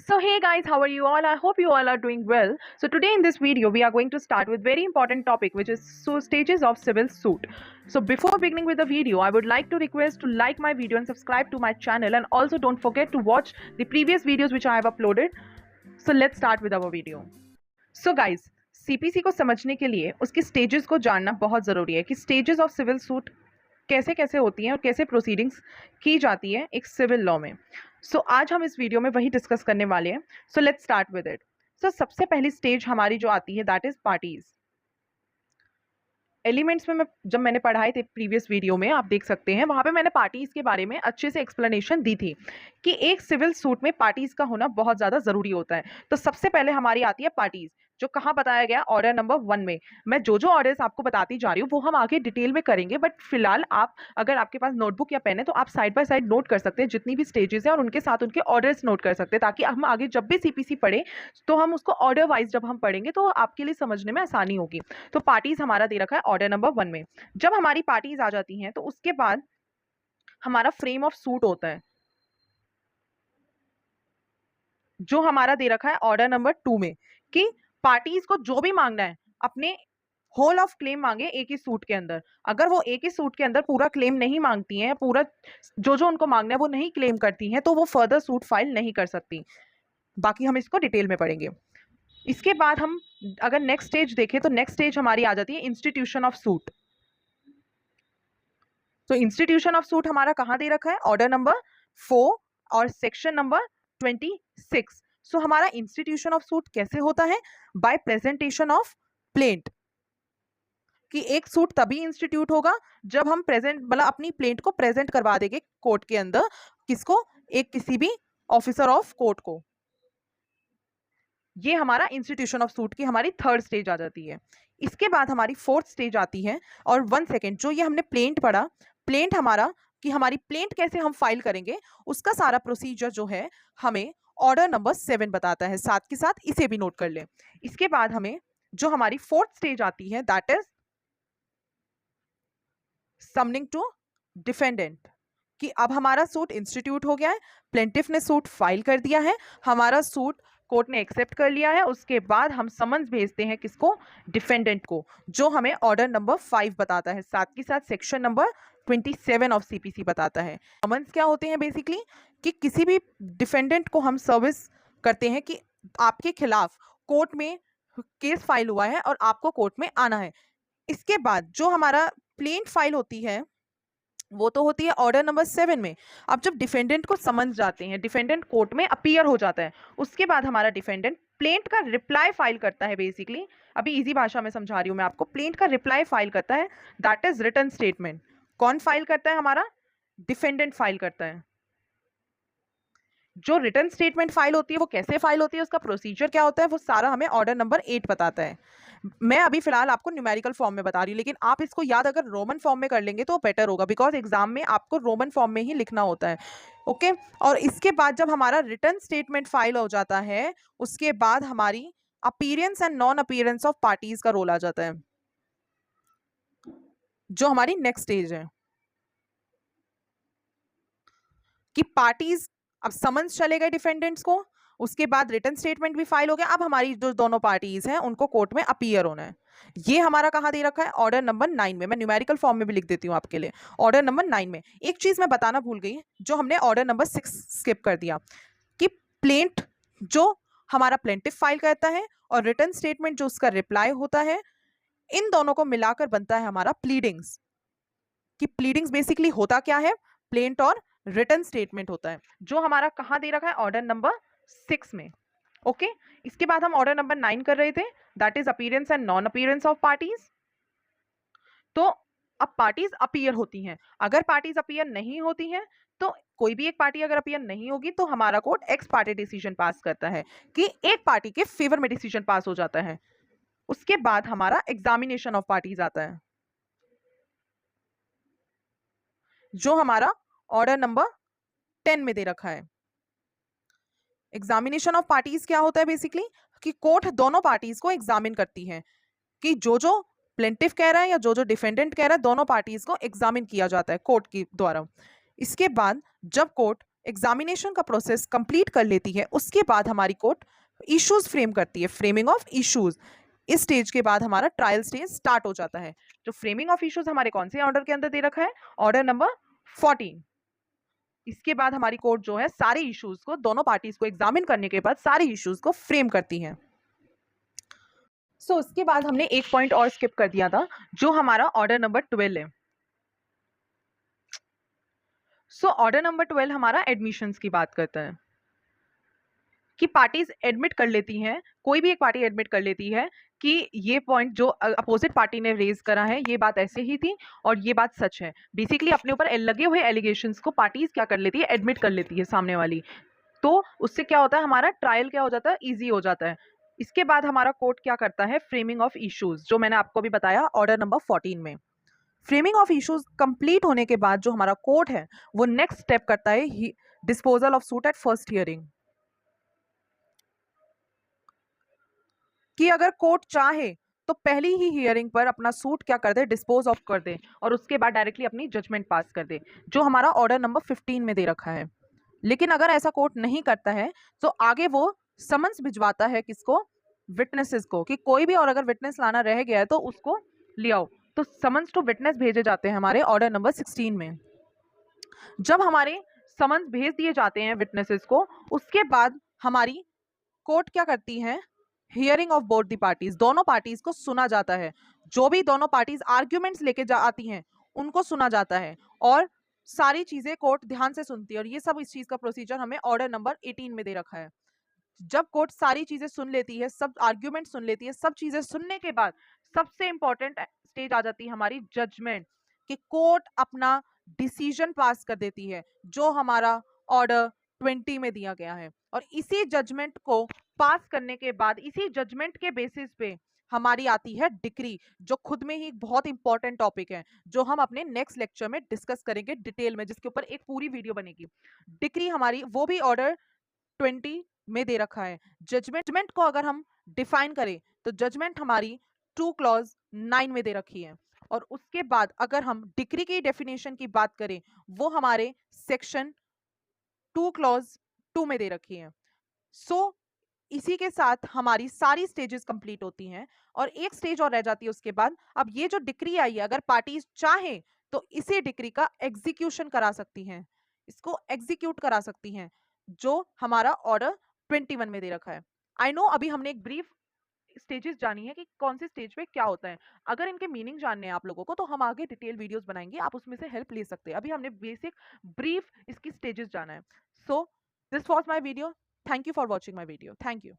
So hey guys, how are you all? I hope you all are doing well. So today in this video we are going to start with very important topic, which is stages of civil suit. So before beginning with the video, I would like to request to like my video and subscribe to my channel, and also don't forget to watch the previous videos which I have uploaded. So let's start with our video. So guys, CPC को समझने के लिए उसके stages को जानना बहुत ज़रूरी है कि स्टेजेस ऑफ सिविल सूट कैसे कैसे होती हैं और कैसे प्रोसीडिंग्स की जाती है एक सिविल लॉ में। सो आज हम इस वीडियो में वही डिस्कस करने वाले हैं। So let's start with it. So सबसे पहली स्टेज हमारी जो आती है दैट इज पार्टीज। एलिमेंट्स में जब मैंने पढ़ाए थे प्रीवियस वीडियो में, आप देख सकते हैं वहाँ पे मैंने पार्टीज के बारे में अच्छे से एक्सप्लेनेशन दी थी कि एक सिविल सूट में पार्टीज का होना बहुत ज़्यादा ज़रूरी होता है। तो सबसे पहले हमारी आती है पार्टीज, जो कहाँ बताया गया ऑर्डर नंबर 1 में। मैं जो जो ऑर्डर्स आपको बताती जा रही हूँ वो हम आगे डिटेल में करेंगे, बट फिलहाल आप अगर आपके पास नोटबुक या पेन है तो आप साइड बाय साइड नोट कर सकते हैं जितनी भी स्टेजेस है और उनके साथ उनके ऑर्डर्स नोट कर सकते हैं, ताकि हम आगे जब भी सीपीसी पढ़े तो हम उसको ऑर्डर वाइज जब हम पढ़ेंगे तो आपके लिए समझने में आसानी होगी। तो पार्टीज हमारा दे रखा है ऑर्डर नंबर 1 में। जब हमारी पार्टीज आ जाती हैं तो उसके बाद हमारा फ्रेम ऑफ सूट होता है, जो हमारा दे रखा है ऑर्डर नंबर 2 में, कि पार्टीज को जो भी मांगना है अपने होल ऑफ क्लेम मांगे एक ही सूट के अंदर। अगर वो एक ही सूट के अंदर पूरा क्लेम नहीं मांगती हैं, पूरा जो जो उनको मांगना है वो नहीं क्लेम करती हैं, तो वो फर्दर सूट फाइल नहीं कर सकती। बाकी हम इसको डिटेल में पढ़ेंगे। इसके बाद हम अगर नेक्स्ट स्टेज देखें तो नेक्स्ट स्टेज हमारी आ जाती है इंस्टीट्यूशन ऑफ सूट। तो इंस्टीट्यूशन ऑफ सूट हमारा कहाँ दे रखा है ऑर्डर नंबर 4 और सेक्शन नंबर 26। सो हमारा इंस्टीट्यूशन ऑफ सूट कैसे होता है? बाय प्रेजेंटेशन ऑफ प्लेंट, कि एक सूट तभी इंस्टीट्यूट होगा जब हम प्रेजेंट मतलब अपनी प्लेंट को प्रेजेंट करवा देंगे कोर्ट के अंदर। किसको? एक किसी भी ऑफिसर ऑफ कोर्ट को। ये हमारा इंस्टीट्यूशन ऑफ सूट की हमारी थर्ड स्टेज आ जाती है। इसके बाद हमारी फोर्थ स्टेज आती है। और 1 सेकेंड, जो ये हमने प्लेंट पढ़ा, प्लेंट हमारा कि हमारी प्लेंट कैसे हम फाइल करेंगे, उसका सारा प्रोसीजर जो है हमें ऑर्डर नंबर 7 बताता है। साथ के साथ इसे भी नोट कर लें। इसके बाद हमें जो हमारी फोर्थ स्टेज आती है that is summoning to defendant, कि अब हमारा सूट इंस्टीट्यूट हो गया है, प्लेंटिफ ने सूट फाइल कर दिया है, हमारा सूट कोर्ट ने एक्सेप्ट कर लिया है। उसके बाद हम समन्स भेजते हैं किसको? डिफेंडेंट को, जो हमें ऑर्डर नंबर 5 बताता है। साथ के साथ सेक्शन नंबर 27 ऑफ सीपीसी बताता है। समन्स क्या होते हैं? बेसिकली कि किसी भी डिफेंडेंट को हम सर्विस करते हैं कि आपके खिलाफ कोर्ट में केस फाइल हुआ है और आपको कोर्ट में आना है। इसके बाद जो हमारा प्लेंट फाइल होती है वो तो होती है ऑर्डर नंबर 7 में। अब जब डिफेंडेंट को समझ जाते हैं, डिफेंडेंट कोर्ट में अपीयर हो जाता है, उसके बाद हमारा डिफेंडेंट प्लेंट का रिप्लाई फाइल करता है। बेसिकली अभी इजी भाषा में समझा रही हूँ मैं आपको। प्लेंट का रिप्लाई फाइल करता है, दैट इज रिटन स्टेटमेंट। कौन फाइल करता है? हमारा डिफेंडेंट फाइल करता है। जो रिटन स्टेटमेंट फाइल होती है वो कैसे फाइल होती है, उसका प्रोसीजर क्या होता है, वो सारा हमें ऑर्डर नंबर 8 बताता है। मैं अभी फिलहाल आपको न्यूमेरिकल फॉर्म में बता रही हूँ, लेकिन आप इसको याद अगर रोमन फॉर्म में कर लेंगे तो बेटर होगा, बिकॉज एग्जाम में आपको रोमन फॉर्म में ही लिखना होता है। ओके। और इसके बाद जब हमारा रिटन स्टेटमेंट फाइल हो जाता है, उसके बाद हमारी appearance and non appearance of parties का रोल आ जाता है, जो हमारी नेक्स्ट स्टेज है। कि पार्टीज, अब समन्स चले गए डिफेंडेंट्स को, उसके बाद रिटन स्टेटमेंट भी फाइल हो गया, अब हमारी जो दोनों पार्टीज हैं उनको कोर्ट में अपीयर होना है। ये हमारा कहाँ दे रखा है? ऑर्डर नंबर 9 में। मैं न्यूमेरिकल फॉर्म में भी लिख देती हूँ आपके लिए। ऑर्डर नंबर 9 में एक चीज मैं बताना भूल गई, जो हमने ऑर्डर नंबर 6 स्किप कर दिया, कि प्लेंट जो हमारा प्लेंटिफ फाइल करता है और रिटन स्टेटमेंट जो उसका रिप्लाई होता है, इन दोनों को मिलाकर बनता है हमारा प्लीडिंग्स। कि प्लीडिंग्स बेसिकली होता क्या है? प्लेंट और रिटन स्टेटमेंट होता है, जो हमारा कहाँ दे रखा है? ऑर्डर नंबर 6 में। ओके। इसके बाद हम ऑर्डर नंबर 9 कर रहे थे, that is appearance and non appearance of parties. तो अब पार्टीज अपीयर होती हैं। अगर पार्टीज अपीयर नहीं होती हैं तो कोई भी एक पार्टी अगर अपीयर नहीं होगी तो हमारा कोर्ट एक्स पार्टी डिसीजन पास करता है, कि एक पार्टी के फेवर में डिसीजन पास हो जाता है। उसके बाद हमारा एग्जामिनेशन ऑफ पार्टीज आता है, जो हमारा ऑर्डर नंबर 10 में दे रखा है। एग्जामिनेशन ऑफ पार्टीज क्या होता है? बेसिकली कि कोर्ट दोनों पार्टीज को एग्जामिन करती है, कि जो जो प्लेंटिफ कह रहा है या जो जो डिफेंडेंट कह रहा है, दोनों पार्टीज को एग्जामिन किया जाता है कोर्ट के द्वारा। इसके बाद जब कोर्ट एग्जामिनेशन का प्रोसेस कंप्लीट कर लेती है, उसके बाद हमारी कोर्ट इश्यूज फ्रेम करती है, फ्रेमिंग ऑफ इश्यूज। इस स्टेज के बाद हमारा ट्रायल स्टेज स्टार्ट हो जाता है। तो फ्रेमिंग ऑफ इश्यूज हमारे कौन से ऑर्डर के अंदर दे रखा है? Order number 14। इसके बाद हमारी कोर्ट जो है सारे इश्यूज को, दोनों पार्टीज को एग्जामिन करने के बाद सारे इश्यूज को फ्रेम करती है। उसके बाद हमने एक पॉइंट और स्किप कर दिया था, जो हमारा ऑर्डर नंबर 12 है। ऑर्डर नंबर 12 हमारा एडमिशंस की बात करता है कि पार्टीज एडमिट कर लेती हैं, कोई भी एक पार्टी एडमिट कर लेती है कि ये पॉइंट जो अपोजिट पार्टी ने रेज करा है ये बात ऐसे ही थी और ये बात सच है। बेसिकली अपने ऊपर लगे हुए एलिगेशंस को पार्टीज क्या कर लेती है? एडमिट कर लेती है सामने वाली। तो उससे क्या होता है? हमारा ट्रायल क्या हो जाता है? ईजी हो जाता है। इसके बाद हमारा कोर्ट क्या करता है? फ्रेमिंग ऑफ इश्यूज, जो मैंने आपको भी बताया ऑर्डर नंबर 14 में। फ्रेमिंग ऑफ इश्यूज कंप्लीट होने के बाद जो हमारा कोर्ट है वो नेक्स्ट स्टेप करता है disposal of suit at first hearing. कि अगर कोर्ट चाहे तो पहली ही हियरिंग पर अपना सूट क्या कर दे? डिस्पोज ऑफ कर दे और उसके बाद डायरेक्टली अपनी जजमेंट पास कर दे, जो हमारा ऑर्डर नंबर 15 में दे रखा है। लेकिन अगर ऐसा कोर्ट नहीं करता है तो आगे वो समन्स भिजवाता है किसको? विटनेसेस को, कि कोई भी और अगर विटनेस लाना रह गया है तो उसको ले आओ। तो समन्स टू विटनेस भेजे जाते हैं हमारे ऑर्डर नंबर 16 में। जब हमारे समन्स भेज दिए जाते हैं विटनेसेस को, उसके बाद हमारी कोर्ट क्या करती है? Hearing of both the parties, दोनों पार्टीज को सुना जाता है। जो भी दोनों पार्टीज आर्ग्यूमेंट्स लेके आती हैं उनको सुना जाता है और सारी चीजें कोर्ट ध्यान से सुनती है। और ये सब इस चीज का प्रोसीजर हमें ऑर्डर नंबर 18 में दे रखा है। जब कोर्ट सारी चीजें सुन लेती है, सब आर्ग्यूमेंट सुन लेती है, सब चीजें सुनने के बाद सबसे इंपॉर्टेंट स्टेज आ जाती है हमारी जजमेंट, कि कोर्ट अपना डिसीजन पास कर देती है, जो हमारा ऑर्डर 20 में दिया गया है। और इसी जजमेंट को पास करने के बाद, इसी जजमेंट के बेसिस पे हमारी आती है डिक्री, जो खुद में ही एक बहुत इंपॉर्टेंट टॉपिक है, जो हम अपने नेक्स्ट लेक्चर में डिस्कस करेंगे डिटेल में, जिसके ऊपर एक पूरी वीडियो बनेगी। डिक्री हमारी वो भी ऑर्डर 20 में दे रखा है। जजमेंट को अगर हम डिफाइन करें तो जजमेंट हमारी 2 क्लॉज 9 में दे रखी है। और उसके बाद अगर हम डिक्री की डेफिनेशन की बात करें, वो हमारे सेक्शन 2 क्लॉज 2 में दे रखी है। इसी के साथ हमारी सारी स्टेजेस कंप्लीट होती हैं और एक स्टेज और रह जाती है उसके बाद। अब ये जो डिक्री आई है, अगर पार्टीज चाहे तो इसी डिक्री का एग्जीक्यूशन करा सकती हैं, इसको एग्जीक्यूट करा सकती हैं, जो हमारा ऑर्डर 21 में दे रखा है। आई नो अभी हमने एक ब्रीफ स्टेजेस जानी है कि कौन से स्टेज पे क्या होता है। अगर इनके मीनिंग जानने हैं आप लोगों को तो हम आगे डिटेल वीडियोस बनाएंगे, आप उसमें से हेल्प ले सकते हैं। अभी हमने बेसिक ब्रीफ इसकी स्टेजेस जाना है। So this was my video. Thank you for watching my video. Thank you.